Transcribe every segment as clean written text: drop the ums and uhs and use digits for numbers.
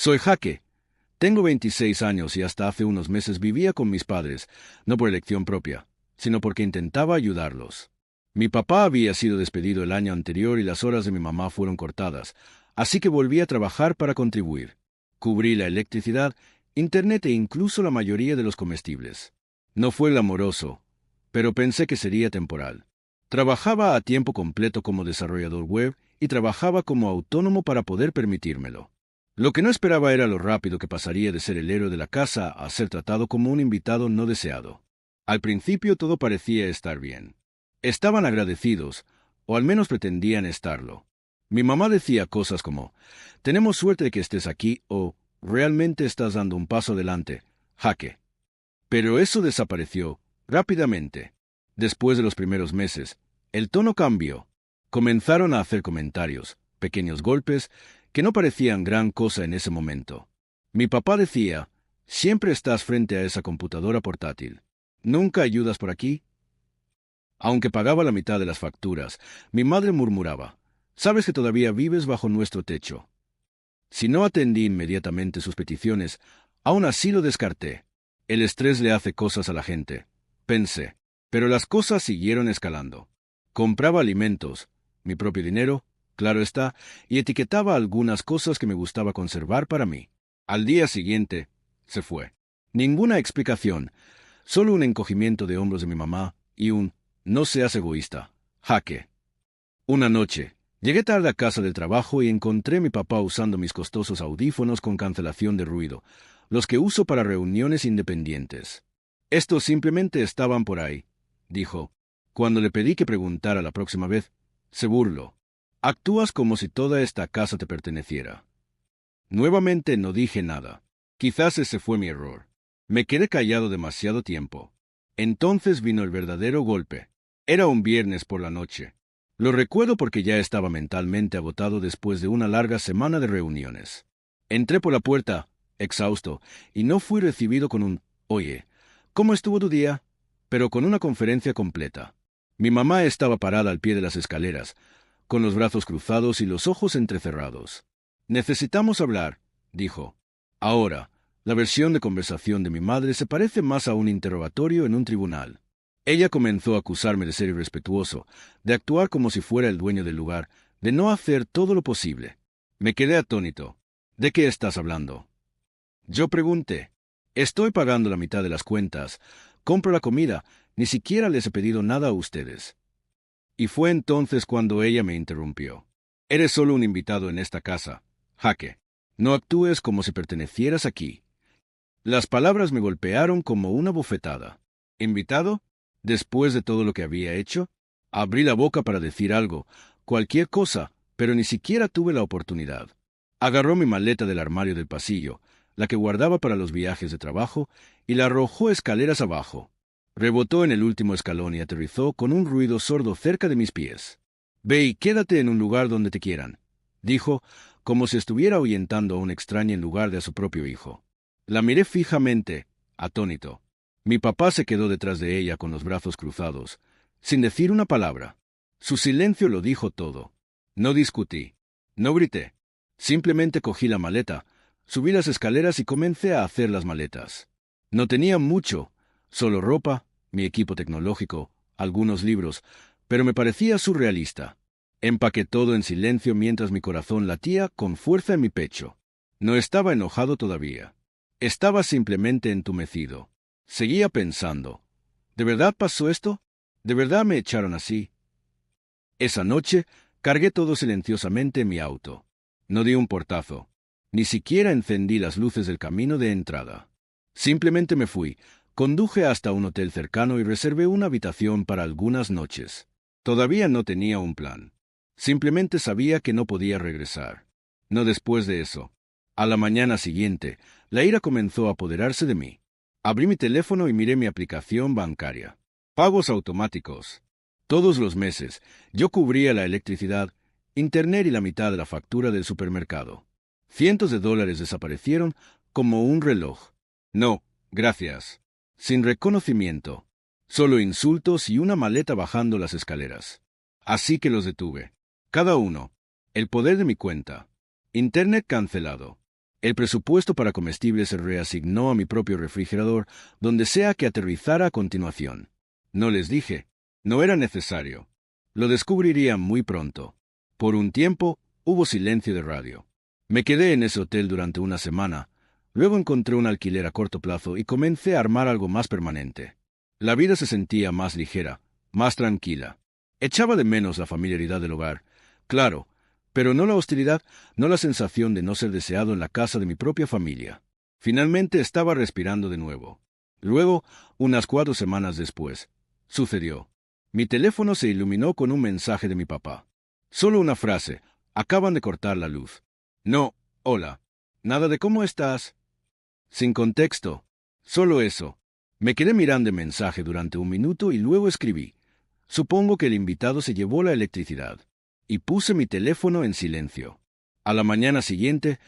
Soy Jaque. Tengo 26 años y hasta hace unos meses vivía con mis padres, no por elección propia, sino porque intentaba ayudarlos. Mi papá había sido despedido el año anterior y las horas de mi mamá fueron cortadas, así que volví a trabajar para contribuir. Cubrí la electricidad, internet e incluso la mayoría de los comestibles. No fue glamoroso, pero pensé que sería temporal. Trabajaba a tiempo completo como desarrollador web y trabajaba como autónomo para poder permitírmelo. Lo que no esperaba era lo rápido que pasaría de ser el héroe de la casa a ser tratado como un invitado no deseado. Al principio todo parecía estar bien. Estaban agradecidos, o al menos pretendían estarlo. Mi mamá decía cosas como, «Tenemos suerte de que estés aquí» o «Realmente estás dando un paso adelante, Jaque». Pero eso desapareció rápidamente. Después de los primeros meses, el tono cambió. Comenzaron a hacer comentarios, pequeños golpes, que no parecían gran cosa en ese momento. Mi papá decía, «Siempre estás frente a esa computadora portátil. ¿Nunca ayudas por aquí?» Aunque pagaba la mitad de las facturas, mi madre murmuraba, «Sabes que todavía vives bajo nuestro techo». Si no atendí inmediatamente sus peticiones, aún así lo descarté. El estrés le hace cosas a la gente, pensé, pero las cosas siguieron escalando. Compraba alimentos, mi propio dinero, claro está, y etiquetaba algunas cosas que me gustaba conservar para mí. Al día siguiente, se fue. Ninguna explicación, solo un encogimiento de hombros de mi mamá y un «no seas egoísta, Jaque». Una noche, llegué tarde a casa del trabajo y encontré a mi papá usando mis costosos audífonos con cancelación de ruido, los que uso para reuniones independientes. «Estos simplemente estaban por ahí», dijo. Cuando le pedí que preguntara la próxima vez, se burló. «Actúas como si toda esta casa te perteneciera». Nuevamente no dije nada. Quizás ese fue mi error. Me quedé callado demasiado tiempo. Entonces vino el verdadero golpe. Era un viernes por la noche. Lo recuerdo porque ya estaba mentalmente agotado después de una larga semana de reuniones. Entré por la puerta, exhausto, y no fui recibido con un «Oye, ¿cómo estuvo tu día?», pero con una conferencia completa. Mi mamá estaba parada al pie de las escaleras, con los brazos cruzados y los ojos entrecerrados. «Necesitamos hablar», dijo. Ahora, la versión de conversación de mi madre se parece más a un interrogatorio en un tribunal. Ella comenzó a acusarme de ser irrespetuoso, de actuar como si fuera el dueño del lugar, de no hacer todo lo posible. Me quedé atónito. «¿De qué estás hablando?». Yo pregunté. «Estoy pagando la mitad de las cuentas, compro la comida, ni siquiera les he pedido nada a ustedes». Y fue entonces cuando ella me interrumpió. «Eres solo un invitado en esta casa, Jaque. No actúes como si pertenecieras aquí». Las palabras me golpearon como una bofetada. ¿Invitado? Después de todo lo que había hecho, abrí la boca para decir algo, cualquier cosa, pero ni siquiera tuve la oportunidad. Agarró mi maleta del armario del pasillo, la que guardaba para los viajes de trabajo, y la arrojó escaleras abajo. Rebotó en el último escalón y aterrizó con un ruido sordo cerca de mis pies. «Ve y quédate en un lugar donde te quieran», dijo, como si estuviera ahuyentando a una extraña en lugar de a su propio hijo. La miré fijamente, atónito. Mi papá se quedó detrás de ella con los brazos cruzados, sin decir una palabra. Su silencio lo dijo todo. No discutí. No grité. Simplemente cogí la maleta, subí las escaleras y comencé a hacer las maletas. No tenía mucho, solo ropa, mi equipo tecnológico, algunos libros, pero me parecía surrealista. Empaqué todo en silencio mientras mi corazón latía con fuerza en mi pecho. No estaba enojado todavía. Estaba simplemente entumecido. Seguía pensando, ¿de verdad pasó esto? ¿De verdad me echaron así? Esa noche, cargué todo silenciosamente en mi auto. No di un portazo. Ni siquiera encendí las luces del camino de entrada. Simplemente me fui, conduje hasta un hotel cercano y reservé una habitación para algunas noches. Todavía no tenía un plan. Simplemente sabía que no podía regresar. No después de eso. A la mañana siguiente, la ira comenzó a apoderarse de mí. Abrí mi teléfono y miré mi aplicación bancaria. Pagos automáticos. Todos los meses, yo cubría la electricidad, internet y la mitad de la factura del supermercado. Cientos de dólares desaparecieron como un reloj. No, gracias. Sin reconocimiento. Solo insultos y una maleta bajando las escaleras. Así que los detuve. Cada uno. El poder de mi cuenta. Internet cancelado. El presupuesto para comestibles se reasignó a mi propio refrigerador, donde sea que aterrizara a continuación. No les dije. No era necesario. Lo descubriría muy pronto. Por un tiempo, hubo silencio de radio. Me quedé en ese hotel durante una semana. Luego encontré un alquiler a corto plazo y comencé a armar algo más permanente. La vida se sentía más ligera, más tranquila. Echaba de menos la familiaridad del hogar, claro, pero no la hostilidad, no la sensación de no ser deseado en la casa de mi propia familia. Finalmente estaba respirando de nuevo. Luego, unas 4 semanas después, sucedió. Mi teléfono se iluminó con un mensaje de mi papá. Solo una frase: acaban de cortar la luz. No, hola. Nada de cómo estás. Sin contexto. Solo eso. Me quedé mirando el mensaje durante un minuto y luego escribí: supongo que el invitado se llevó la electricidad. Y puse mi teléfono en silencio. A la mañana siguiente,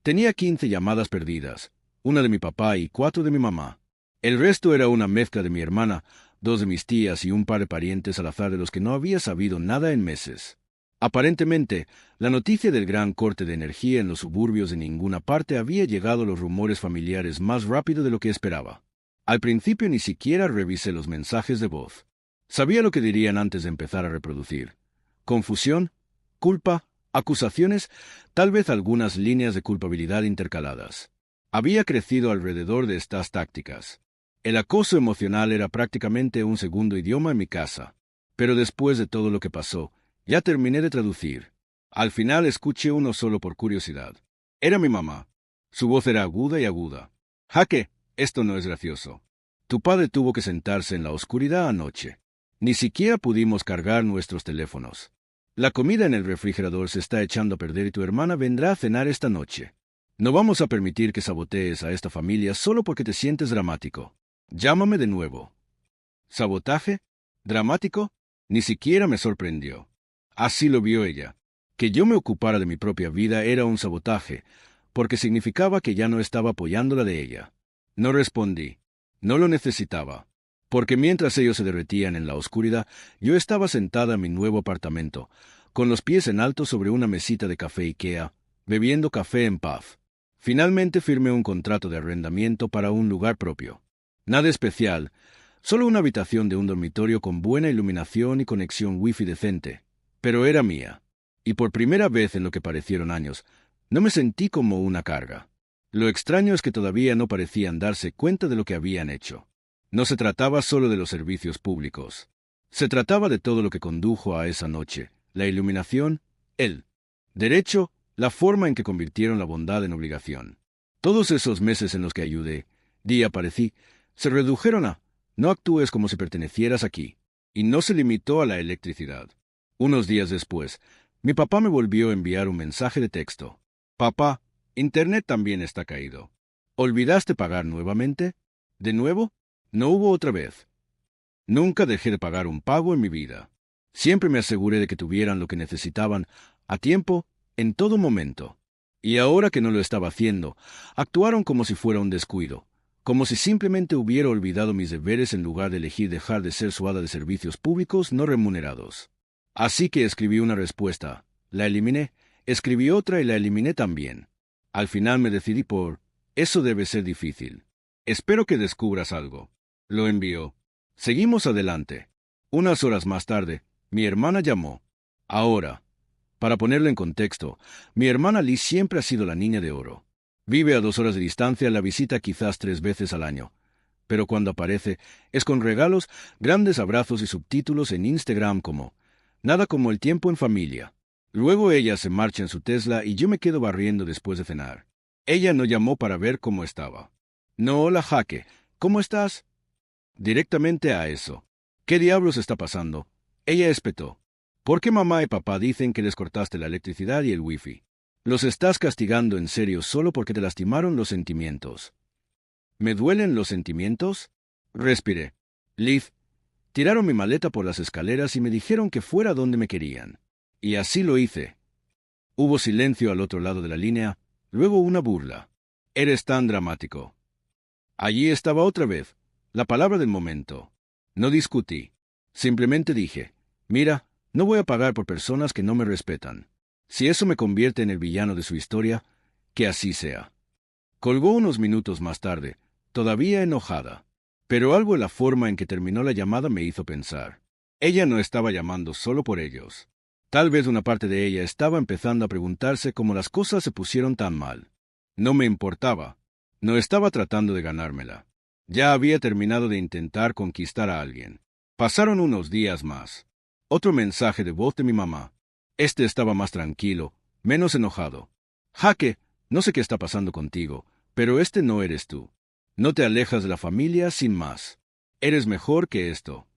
tenía 15 llamadas perdidas, una de mi papá y 4 de mi mamá. El resto era una mezcla de mi hermana, 2 de mis tías y un par de parientes al azar de los que no había sabido nada en meses. Aparentemente, la noticia del gran corte de energía en los suburbios de ninguna parte había llegado a los rumores familiares más rápido de lo que esperaba. Al principio ni siquiera revisé los mensajes de voz. Sabía lo que dirían antes de empezar a reproducir. Confusión, culpa, acusaciones, tal vez algunas líneas de culpabilidad intercaladas. Había crecido alrededor de estas tácticas. El acoso emocional era prácticamente un segundo idioma en mi casa. Pero después de todo lo que pasó, ya terminé de traducir. Al final escuché uno solo por curiosidad. Era mi mamá. Su voz era aguda y aguda. Jaque, esto no es gracioso. Tu padre tuvo que sentarse en la oscuridad anoche. Ni siquiera pudimos cargar nuestros teléfonos. La comida en el refrigerador se está echando a perder y tu hermana vendrá a cenar esta noche. No vamos a permitir que sabotees a esta familia solo porque te sientes dramático. Llámame de nuevo. ¿Sabotaje? ¿Dramático? Ni siquiera me sorprendió. Así lo vio ella. Que yo me ocupara de mi propia vida era un sabotaje, porque significaba que ya no estaba apoyando la de ella. No respondí. No lo necesitaba. Porque mientras ellos se derretían en la oscuridad, yo estaba sentada en mi nuevo apartamento, con los pies en alto sobre una mesita de café IKEA, bebiendo café en paz. Finalmente firmé un contrato de arrendamiento para un lugar propio. Nada especial, solo una habitación de un dormitorio con buena iluminación y conexión wifi decente. Pero era mía. Y por primera vez en lo que parecieron años, no me sentí como una carga. Lo extraño es que todavía no parecían darse cuenta de lo que habían hecho. No se trataba solo de los servicios públicos. Se trataba de todo lo que condujo a esa noche: la iluminación, el derecho, la forma en que convirtieron la bondad en obligación. Todos esos meses en los que ayudé, aparecí, se redujeron a: no actúes como si pertenecieras aquí. Y no se limitó a la electricidad. Unos días después, mi papá me volvió a enviar un mensaje de texto. Papá, Internet también está caído. ¿Olvidaste pagar nuevamente? ¿De nuevo? No hubo otra vez. Nunca dejé de pagar un pago en mi vida. Siempre me aseguré de que tuvieran lo que necesitaban, a tiempo, en todo momento. Y ahora que no lo estaba haciendo, actuaron como si fuera un descuido, como si simplemente hubiera olvidado mis deberes en lugar de elegir dejar de ser su hada de servicios públicos no remunerados. Así que escribí una respuesta, la eliminé, escribí otra y la eliminé también. Al final me decidí por: eso debe ser difícil. Espero que descubras algo. Lo envió. Seguimos adelante. Unas horas más tarde, mi hermana llamó. Ahora, para ponerlo en contexto, mi hermana Liz siempre ha sido la niña de oro. Vive a 2 horas de distancia, la visita quizás 3 veces al año. Pero cuando aparece, es con regalos, grandes abrazos y subtítulos en Instagram como: nada como el tiempo en familia. Luego ella se marcha en su Tesla y yo me quedo barriendo después de cenar. Ella no llamó para ver cómo estaba. No, hola Jaque, ¿cómo estás? Directamente a eso. ¿Qué diablos está pasando? Ella espetó. ¿Por qué mamá y papá dicen que les cortaste la electricidad y el wifi? Los estás castigando en serio solo porque te lastimaron los sentimientos. ¿Me duelen los sentimientos? Respiré. Liz, tiraron mi maleta por las escaleras y me dijeron que fuera donde me querían. Y así lo hice. Hubo silencio al otro lado de la línea, luego una burla. Eres tan dramático. Allí estaba otra vez, la palabra del momento. No discutí. Simplemente dije: mira, no voy a pagar por personas que no me respetan. Si eso me convierte en el villano de su historia, que así sea. Colgó unos minutos más tarde, todavía enojada. Pero algo en la forma en que terminó la llamada me hizo pensar. Ella no estaba llamando solo por ellos. Tal vez una parte de ella estaba empezando a preguntarse cómo las cosas se pusieron tan mal. No me importaba. No estaba tratando de ganármela. Ya había terminado de intentar conquistar a alguien. Pasaron unos días más. Otro mensaje de voz de mi mamá. Este estaba más tranquilo, menos enojado. Jaque, no sé qué está pasando contigo, pero este no eres tú. No te alejas de la familia sin más. Eres mejor que esto.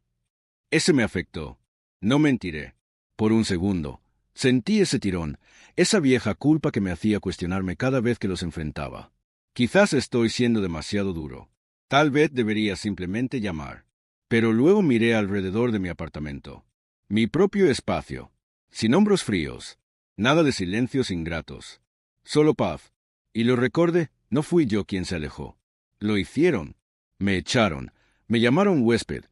Ese me afectó. No mentiré. Por un segundo, sentí ese tirón, esa vieja culpa que me hacía cuestionarme cada vez que los enfrentaba. Quizás estoy siendo demasiado duro. Tal vez debería simplemente llamar. Pero luego miré alrededor de mi apartamento. Mi propio espacio. Sin hombros fríos. Nada de silencios ingratos. Solo paz. Y lo recordé, no fui yo quien se alejó. Lo hicieron. Me echaron. Me llamaron huésped.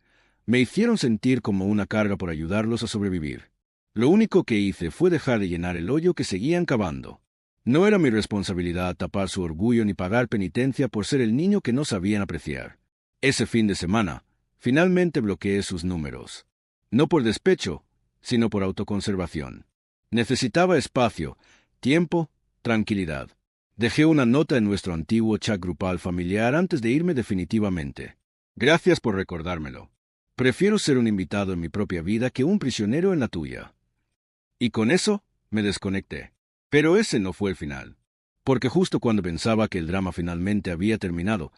Me hicieron sentir como una carga por ayudarlos a sobrevivir. Lo único que hice fue dejar de llenar el hoyo que seguían cavando. No era mi responsabilidad tapar su orgullo ni pagar penitencia por ser el niño que no sabían apreciar. Ese fin de semana, finalmente bloqueé sus números. No por despecho, sino por autoconservación. Necesitaba espacio, tiempo, tranquilidad. Dejé una nota en nuestro antiguo chat grupal familiar antes de irme definitivamente. Gracias por recordármelo. Prefiero ser un invitado en mi propia vida que un prisionero en la tuya. Y con eso, me desconecté. Pero ese no fue el final. Porque justo cuando pensaba que el drama finalmente había terminado,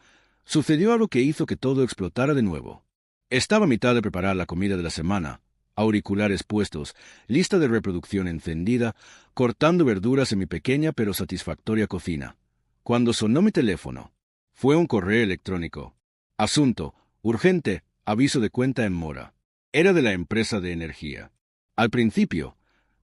sucedió algo que hizo que todo explotara de nuevo. Estaba a mitad de preparar la comida de la semana, auriculares puestos, lista de reproducción encendida, cortando verduras en mi pequeña pero satisfactoria cocina, cuando sonó mi teléfono. Fue un correo electrónico. Asunto, urgente, aviso de cuenta en mora. Era de la empresa de energía. Al principio,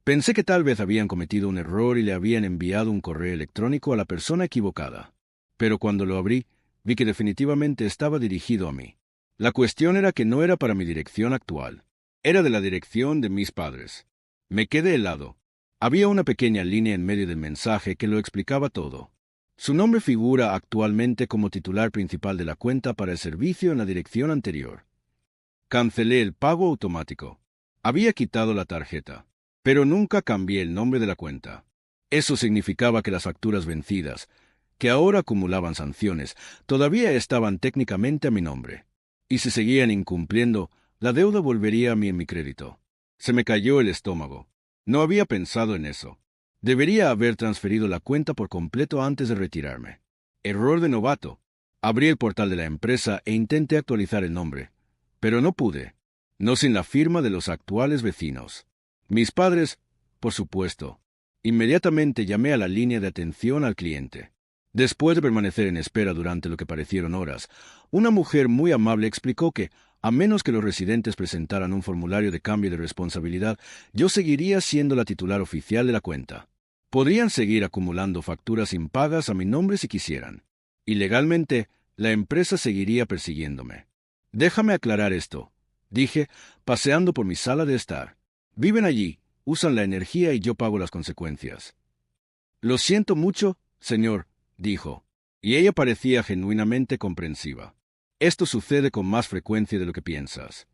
pensé que tal vez habían cometido un error y le habían enviado un correo electrónico a la persona equivocada. Pero cuando lo abrí, vi que definitivamente estaba dirigido a mí. La cuestión era que no era para mi dirección actual. Era de la dirección de mis padres. Me quedé helado. Había una pequeña línea en medio del mensaje que lo explicaba todo. Su nombre figura actualmente como titular principal de la cuenta para el servicio en la dirección anterior. Cancelé el pago automático. Había quitado la tarjeta, pero nunca cambié el nombre de la cuenta. Eso significaba que las facturas vencidas, que ahora acumulaban sanciones, todavía estaban técnicamente a mi nombre. Y si seguían incumpliendo, la deuda volvería a mí en mi crédito. Se me cayó el estómago. No había pensado en eso. Debería haber transferido la cuenta por completo antes de retirarme. Error de novato. Abrí el portal de la empresa e intenté actualizar el nombre. Pero no pude. No sin la firma de los actuales vecinos. Mis padres, por supuesto. Inmediatamente llamé a la línea de atención al cliente. Después de permanecer en espera durante lo que parecieron horas, una mujer muy amable explicó que, a menos que los residentes presentaran un formulario de cambio de responsabilidad, yo seguiría siendo la titular oficial de la cuenta. Podrían seguir acumulando facturas impagas a mi nombre si quisieran. Y legalmente, la empresa seguiría persiguiéndome. Déjame aclarar esto, dije, paseando por mi sala de estar. Viven allí, usan la energía y yo pago las consecuencias. Lo siento mucho, señor, dijo, y ella parecía genuinamente comprensiva. Esto sucede con más frecuencia de lo que piensas.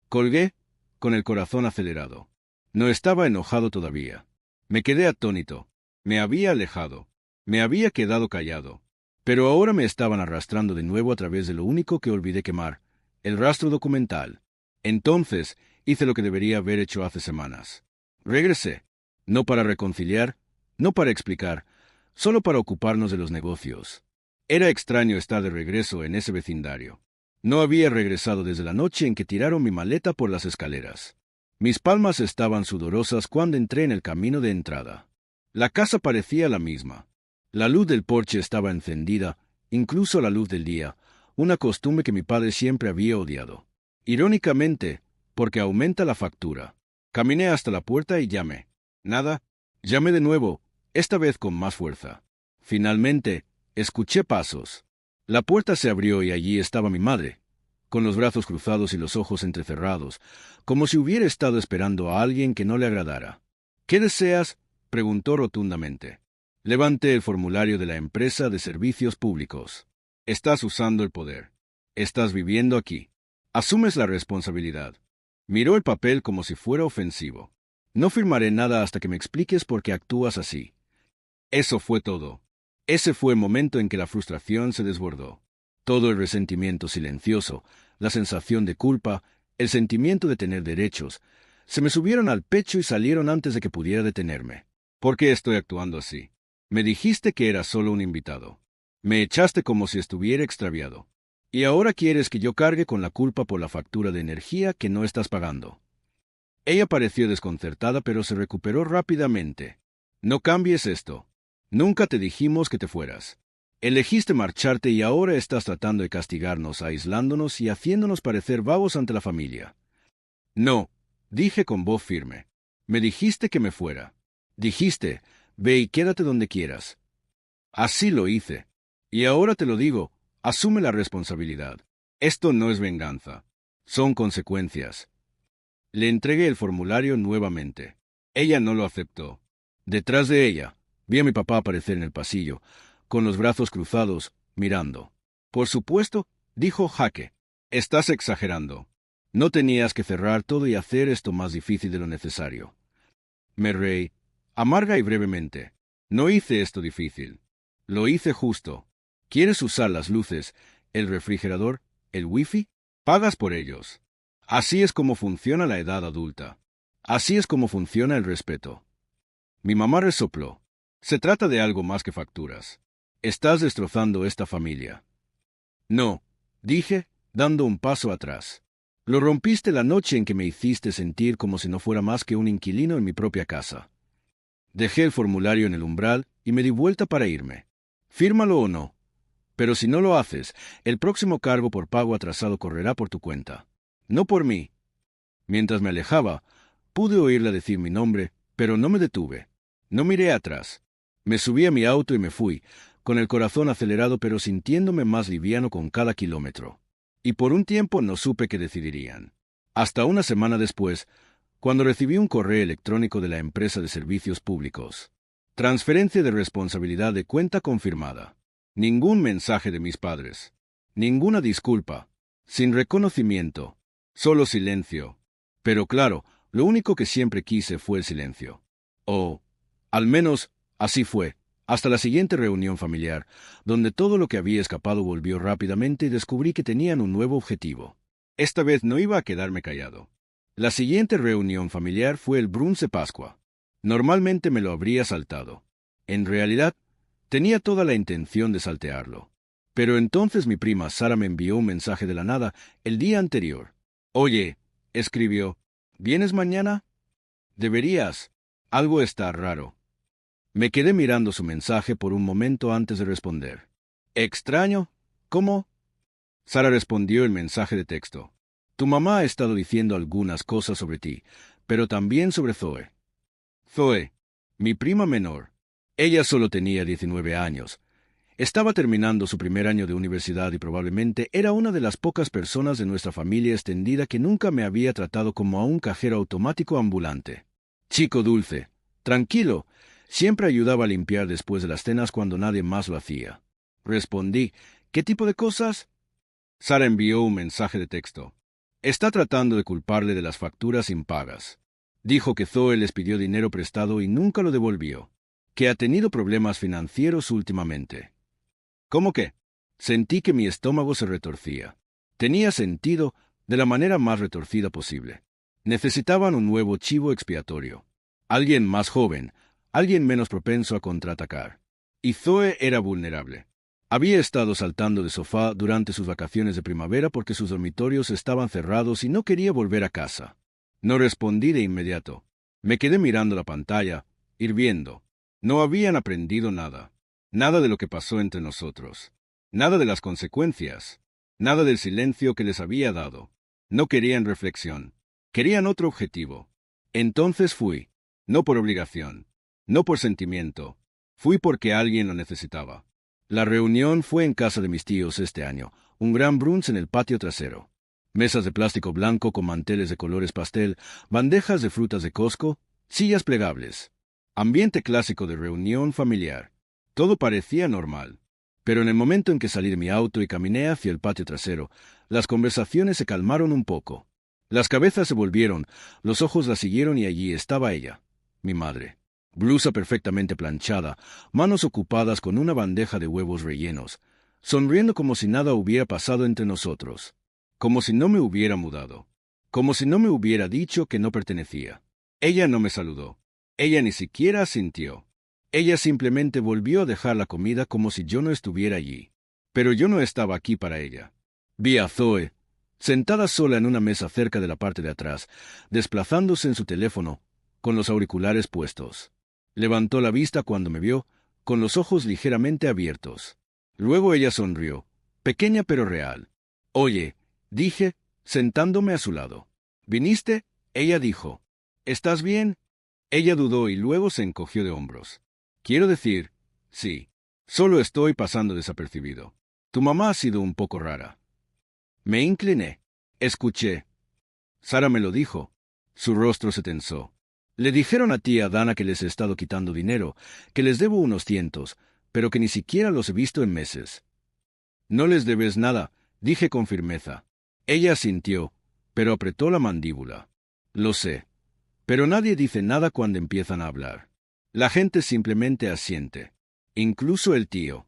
Colgué, con el corazón acelerado. No estaba enojado todavía. Me quedé atónito. Me había alejado. Me había quedado callado. Pero ahora me estaban arrastrando de nuevo a través de lo único que olvidé quemar, el rastro documental. Entonces hice lo que debería haber hecho hace semanas. Regresé. No para reconciliar, no para explicar, solo para ocuparnos de los negocios. Era extraño estar de regreso en ese vecindario. No había regresado desde la noche en que tiraron mi maleta por las escaleras. Mis palmas estaban sudorosas cuando entré en el camino de entrada. La casa parecía la misma. La luz del porche estaba encendida, incluso la luz del día, una costumbre que mi padre siempre había odiado. Irónicamente, porque aumenta la factura. Caminé hasta la puerta y llamé. Nada. Llamé de nuevo, esta vez con más fuerza. Finalmente, escuché pasos. La puerta se abrió y allí estaba mi madre, con los brazos cruzados y los ojos entrecerrados, como si hubiera estado esperando a alguien que no le agradara. —¿Qué deseas? —preguntó rotundamente. Levanté el formulario de la empresa de servicios públicos. Estás usando el poder. Estás viviendo aquí. Asumes la responsabilidad. Miró el papel como si fuera ofensivo. No firmaré nada hasta que me expliques por qué actúas así. Eso fue todo. Ese fue el momento en que la frustración se desbordó. Todo el resentimiento silencioso, la sensación de culpa, el sentimiento de tener derechos, se me subieron al pecho y salieron antes de que pudiera detenerme. ¿Por qué estoy actuando así? Me dijiste que era solo un invitado. Me echaste como si estuviera extraviado. Y ahora quieres que yo cargue con la culpa por la factura de energía que no estás pagando. Ella pareció desconcertada, pero se recuperó rápidamente. No cambies esto. Nunca te dijimos que te fueras. Elegiste marcharte y ahora estás tratando de castigarnos, aislándonos y haciéndonos parecer vagos ante la familia. No, dije con voz firme. Me dijiste que me fuera. Dijiste, ve y quédate donde quieras. Así lo hice. Y ahora te lo digo, asume la responsabilidad. Esto no es venganza. Son consecuencias. Le entregué el formulario nuevamente. Ella no lo aceptó. Detrás de ella, vi a mi papá aparecer en el pasillo, con los brazos cruzados, mirando. Por supuesto, dijo Jaque. Estás exagerando. No tenías que cerrar todo y hacer esto más difícil de lo necesario. Me reí, amarga y brevemente. No hice esto difícil. Lo hice justo. ¿Quieres usar las luces, el refrigerador, el wifi? Pagas por ellos. Así es como funciona la edad adulta. Así es como funciona el respeto. Mi mamá resopló. Se trata de algo más que facturas. Estás destrozando esta familia. No, dije, dando un paso atrás. Lo rompiste la noche en que me hiciste sentir como si no fuera más que un inquilino en mi propia casa. Dejé el formulario en el umbral y me di vuelta para irme. Fírmalo o no. Pero si no lo haces, el próximo cargo por pago atrasado correrá por tu cuenta. No por mí. Mientras me alejaba, pude oírla decir mi nombre, pero no me detuve. No miré atrás. Me subí a mi auto y me fui, con el corazón acelerado pero sintiéndome más liviano con cada kilómetro. Y por un tiempo no supe qué decidirían. Hasta una semana después, cuando recibí un correo electrónico de la empresa de servicios públicos. Transferencia de responsabilidad de cuenta confirmada. Ningún mensaje de mis padres. Ninguna disculpa. Sin reconocimiento. Solo silencio. Pero claro, lo único que siempre quise fue el silencio. O, al menos, así fue, hasta la siguiente reunión familiar, donde todo lo que había escapado volvió rápidamente y descubrí que tenían un nuevo objetivo. Esta vez no iba a quedarme callado. La siguiente reunión familiar fue el Brunce Pascua. Normalmente me lo habría saltado. En realidad, tenía toda la intención de saltearlo. Pero entonces mi prima Sara me envió un mensaje de la nada el día anterior. Oye, escribió, ¿vienes mañana? Deberías. Algo está raro. Me quedé mirando su mensaje por un momento antes de responder. ¿Extraño? ¿Cómo? Sara respondió el mensaje de texto. Tu mamá ha estado diciendo algunas cosas sobre ti, pero también sobre Zoe. Zoe, mi prima menor. Ella solo tenía 19 años. Estaba terminando su primer año de universidad y probablemente era una de las pocas personas de nuestra familia extendida que nunca me había tratado como a un cajero automático ambulante. Chico dulce, tranquilo, siempre ayudaba a limpiar después de las cenas cuando nadie más lo hacía. Respondí, ¿qué tipo de cosas? Sara envió un mensaje de texto. Está tratando de culparle de las facturas impagas. Dijo que Zoe les pidió dinero prestado y nunca lo devolvió. Que ha tenido problemas financieros últimamente. ¿Cómo qué? Sentí que mi estómago se retorcía. Tenía sentido de la manera más retorcida posible. Necesitaban un nuevo chivo expiatorio. Alguien más joven, alguien menos propenso a contraatacar. Y Zoe era vulnerable. Había estado saltando de sofá durante sus vacaciones de primavera porque sus dormitorios estaban cerrados y no quería volver a casa. No respondí de inmediato. Me quedé mirando la pantalla, hirviendo. No habían aprendido nada. Nada de lo que pasó entre nosotros. Nada de las consecuencias. Nada del silencio que les había dado. No querían reflexión. Querían otro objetivo. Entonces fui. No por obligación. No por sentimiento. Fui porque alguien lo necesitaba. La reunión fue en casa de mis tíos este año, un gran brunch en el patio trasero. Mesas de plástico blanco con manteles de colores pastel, bandejas de frutas de Costco, sillas plegables. Ambiente clásico de reunión familiar. Todo parecía normal. Pero en el momento en que salí de mi auto y caminé hacia el patio trasero, las conversaciones se calmaron un poco. Las cabezas se volvieron, los ojos la siguieron y allí estaba ella, mi madre. Blusa perfectamente planchada, manos ocupadas con una bandeja de huevos rellenos, sonriendo como si nada hubiera pasado entre nosotros. Como si no me hubiera mudado. Como si no me hubiera dicho que no pertenecía. Ella no me saludó. Ella ni siquiera asintió. Ella simplemente volvió a dejar la comida como si yo no estuviera allí. Pero yo no estaba aquí para ella. Vi a Zoe, sentada sola en una mesa cerca de la parte de atrás, desplazándose en su teléfono, con los auriculares puestos. Levantó la vista cuando me vio, con los ojos ligeramente abiertos. Luego ella sonrió, pequeña pero real. «Oye», dije, sentándome a su lado. «¿Viniste?», ella dijo. «¿Estás bien?». Ella dudó y luego se encogió de hombros. «Quiero decir, sí. Solo estoy pasando desapercibido. Tu mamá ha sido un poco rara». Me incliné. Escuché. Sara me lo dijo. Su rostro se tensó. «Le dijeron a tía Dana que les he estado quitando dinero, que les debo unos cientos, pero que ni siquiera los he visto en meses». «No les debes nada», dije con firmeza. Ella asintió, pero apretó la mandíbula. «Lo sé. Pero nadie dice nada cuando empiezan a hablar. La gente simplemente asiente. Incluso el tío».